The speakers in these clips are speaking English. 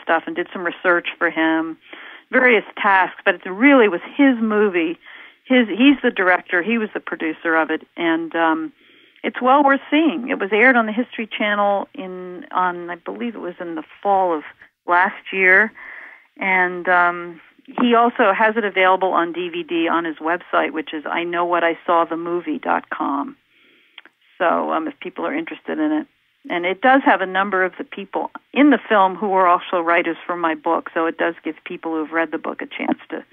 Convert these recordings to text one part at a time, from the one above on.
stuff and did some research for him, various tasks, but it really was his movie. He's the director, he was the producer of it, and it's well worth seeing. It was aired on the History Channel I believe it was in the fall of last year, and he also has it available on DVD on his website, which is iknowwhatisawthemovie.com. So if people are interested in it. And it does have a number of the people in the film who are also writers for my book, so it does give people who've read the book a chance to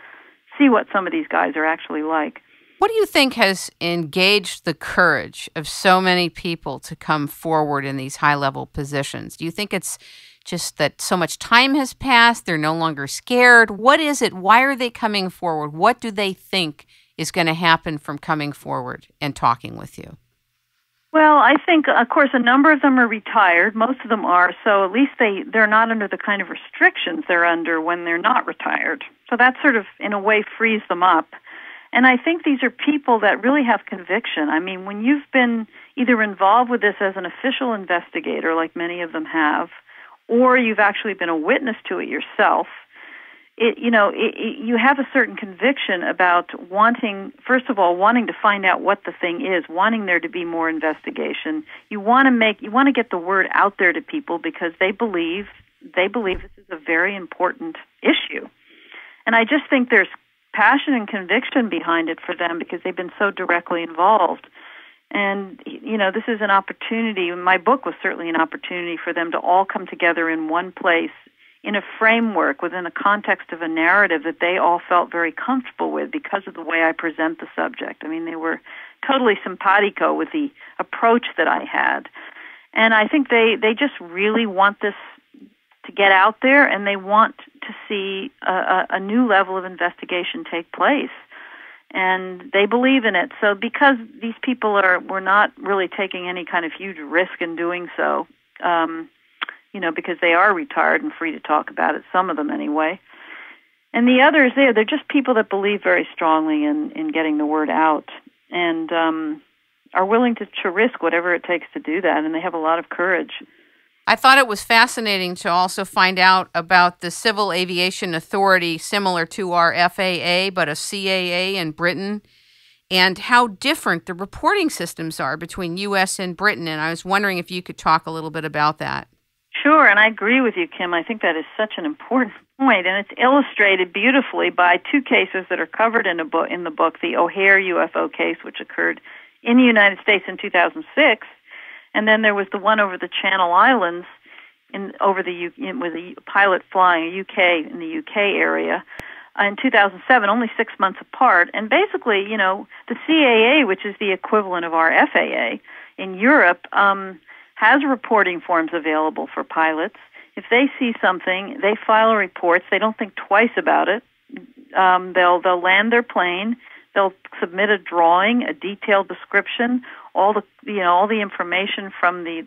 see what some of these guys are actually like. What do you think has engaged the courage of so many people to come forward in these high-level positions? Do you think it's just that so much time has passed, they're no longer scared? What is it? Why are they coming forward? What do they think is going to happen from coming forward and talking with you? Well, I think, of course, a number of them are retired. Most of them are, so at least they're not under the kind of restrictions they're under when they're not retired. So that sort of, in a way, frees them up. And I think these are people that really have conviction. I mean, when you've been either involved with this as an official investigator, like many of them have, or you've actually been a witness to it yourself, you have a certain conviction about wanting to find out what the thing is, wanting there to be more investigation. You want to get the word out there to people because they believe this is a very important issue. And I just think there's passion and conviction behind it for them because they've been so directly involved. And, this is an opportunity. My book was certainly an opportunity for them to all come together in one place in a framework within the context of a narrative that they all felt very comfortable with because of the way I present the subject. I mean, they were totally simpatico with the approach that I had. And I think they just really want this to get out there, and they want to see a new level of investigation take place. And they believe in it. So because these people were not really taking any kind of huge risk in doing so, because they are retired and free to talk about it, some of them anyway. And the others they're just people that believe very strongly in getting the word out and are willing to risk whatever it takes to do that, and they have a lot of courage. I thought it was fascinating to also find out about the Civil Aviation Authority, similar to our FAA, but a CAA in Britain, and how different the reporting systems are between U.S. and Britain. And I was wondering if you could talk a little bit about that. Sure, and I agree with you, Kim. I think that is such an important point, and it's illustrated beautifully by two cases that are covered in the book, the O'Hare UFO case, which occurred in the United States in 2006, and then there was the one over the Channel Islands with a pilot flying in the UK area in 2007, only 6 months apart. And basically, the CAA, which is the equivalent of our FAA in Europe, has reporting forms available for pilots. If they see something, they file reports. They don't think twice about it. They'll land their plane. They'll submit a drawing, a detailed description, all the information from the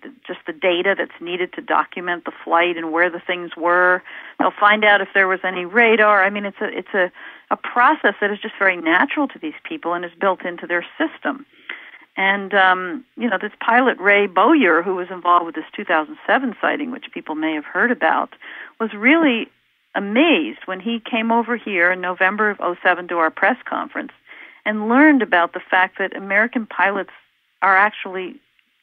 data that's needed to document the flight and where the things were. They'll find out if there was any radar. I mean, it's a process that is just very natural to these people and is built into their system. And, this pilot, Ray Bowyer, who was involved with this 2007 sighting, which people may have heard about, was really amazed when he came over here in November of 2007 to our press conference and learned about the fact that American pilots are actually,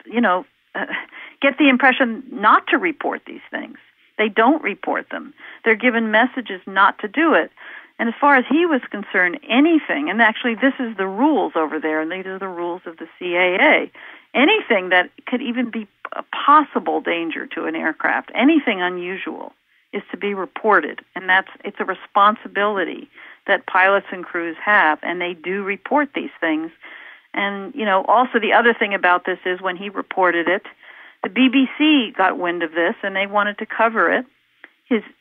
get the impression not to report these things. They don't report them. They're given messages not to do it. And as far as he was concerned, anything, and actually this is the rules over there, and these are the rules of the CAA, anything that could even be a possible danger to an aircraft, anything unusual, is to be reported. And it's a responsibility that pilots and crews have, and they do report these things. And, also the other thing about this is when he reported it, the BBC got wind of this, and they wanted to cover it.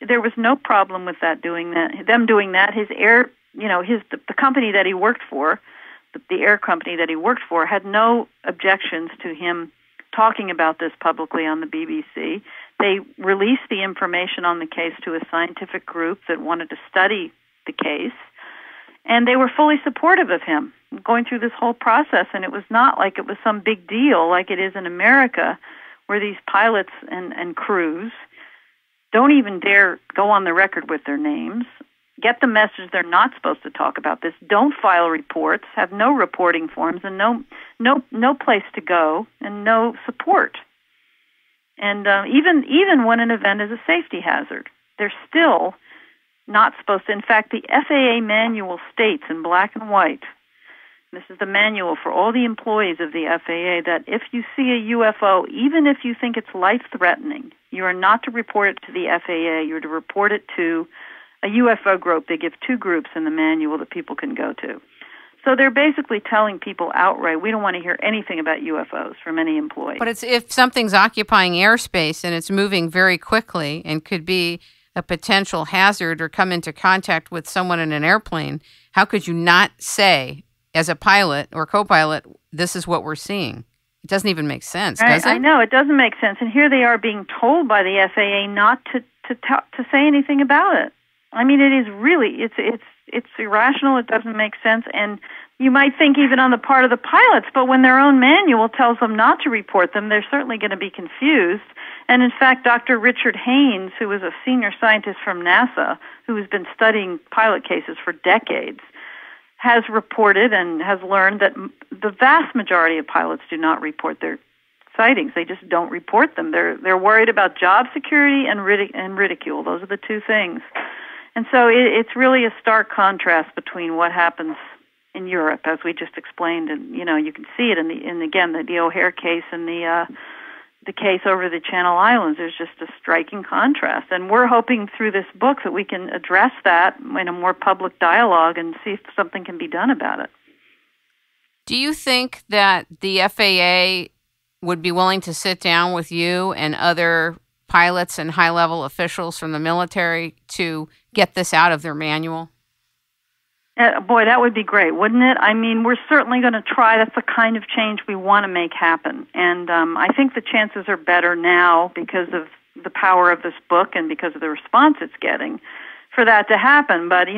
There was no problem with them doing that. The company that he worked for, the air company that he worked for, had no objections to him talking about this publicly on the BBC. They released the information on the case to a scientific group that wanted to study the case, and they were fully supportive of him going through this whole process. And it was not like it was some big deal like it is in America, where these pilots and crews don't even dare go on the record with their names, get the message they're not supposed to talk about this, don't file reports, have no reporting forms, and no place to go, and no support. And even when an event is a safety hazard, they're still not supposed to. In fact, the FAA manual states in black and white, this is the manual for all the employees of the FAA, that if you see a UFO, even if you think it's life-threatening, you are not to report it to the FAA. You're to report it to a UFO group. They give 2 groups in the manual that people can go to. So they're basically telling people outright, we don't want to hear anything about UFOs from any employee. But it's if something's occupying airspace and it's moving very quickly and could be a potential hazard or come into contact with someone in an airplane, how could you not say, as a pilot or co-pilot, this is what we're seeing? It doesn't even make sense, does it? I know, it doesn't make sense. And here they are being told by the FAA not to say anything about it. I mean, it is really, it's irrational, it doesn't make sense, and you might think even on the part of the pilots, but when their own manual tells them not to report them, they're certainly going to be confused. And in fact, Dr. Richard Haynes, who is a senior scientist from NASA, who has been studying pilot cases for decades, has reported and has learned that the vast majority of pilots do not report their sightings. They just don't report them. They're worried about job security and ridicule. Those are the 2 things. And so it's really a stark contrast between what happens in Europe, as we just explained, and you can see it in the O'Hare case and the case over the Channel Islands. There's just a striking contrast, and we're hoping through this book that we can address that in a more public dialogue and see if something can be done about it. Do you think that the FAA would be willing to sit down with you and other pilots and high-level officials from the military to get this out of their manual? Boy, that would be great, wouldn't it? I mean, we're certainly going to try. That's the kind of change we want to make happen. And I think the chances are better now because of the power of this book and because of the response it's getting for that to happen. But,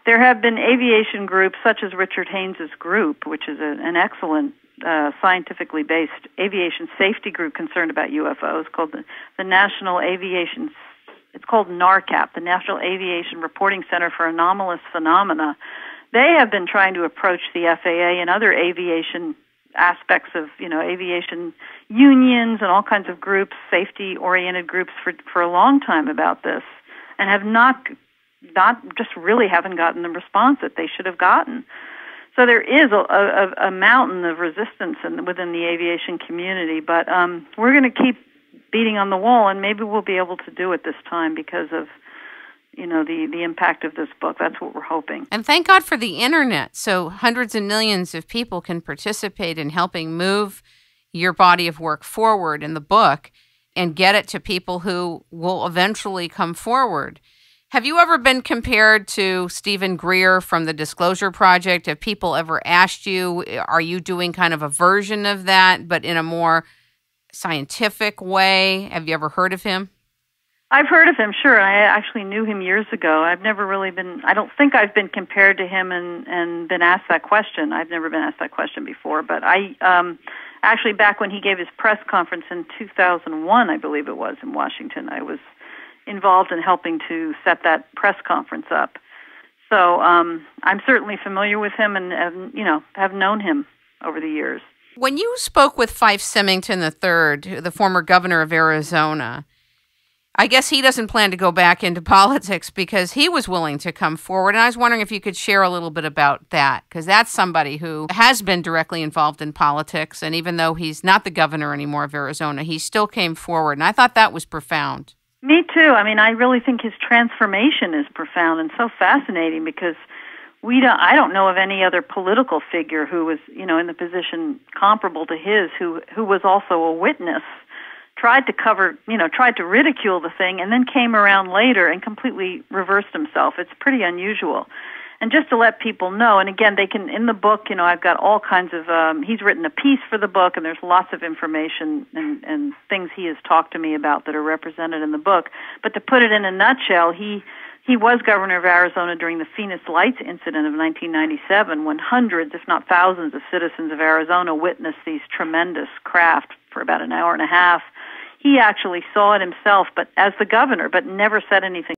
there have been aviation groups such as Richard Haynes' group, which is an excellent scientifically based aviation safety group concerned about UFOs, called the National Aviation. It's called NARCAP, the National Aviation Reporting Center for Anomalous Phenomena. They have been trying to approach the FAA and other aviation aspects of, aviation unions and all kinds of groups, safety-oriented groups for a long time about this, and have not just really haven't gotten the response that they should have gotten. So there is a mountain of resistance within the aviation community, but we're going to keep beating on the wall, and maybe we'll be able to do it this time because of the impact of this book. That's what we're hoping. And thank God for the internet, so hundreds and millions of people can participate in helping move your body of work forward in the book and get it to people who will eventually come forward. Have you ever been compared to Stephen Greer from the Disclosure Project? Have people ever asked you, are you doing kind of a version of that, but in a more scientific way? Have you ever heard of him? I've heard of him, sure. I actually knew him years ago. I don't think I've been compared to him and been asked that question. I've never been asked that question before, but I actually, back when he gave his press conference in 2001, I believe it was, in Washington, I was involved in helping to set that press conference up. So I'm certainly familiar with him and have known him over the years. When you spoke with Fife Symington III, the former governor of Arizona, I guess he doesn't plan to go back into politics because he was willing to come forward. And I was wondering if you could share a little bit about that, because that's somebody who has been directly involved in politics. And even though he's not the governor anymore of Arizona, he still came forward. And I thought that was profound. Me too. I mean, I really think his transformation is profound and so fascinating because I don't know of any other political figure who was, in the position comparable to his, who was also a witness, tried to ridicule the thing, and then came around later and completely reversed himself. It's pretty unusual. And just to let people know, and again, they can, in the book, I've got all kinds of, he's written a piece for the book, and there's lots of information and things he has talked to me about that are represented in the book. But to put it in a nutshell, he was governor of Arizona during the Phoenix Lights incident of 1997, when hundreds, if not thousands, of citizens of Arizona witnessed these tremendous craft for about an hour and a half. he actually saw it himself, but as the governor, but never said anything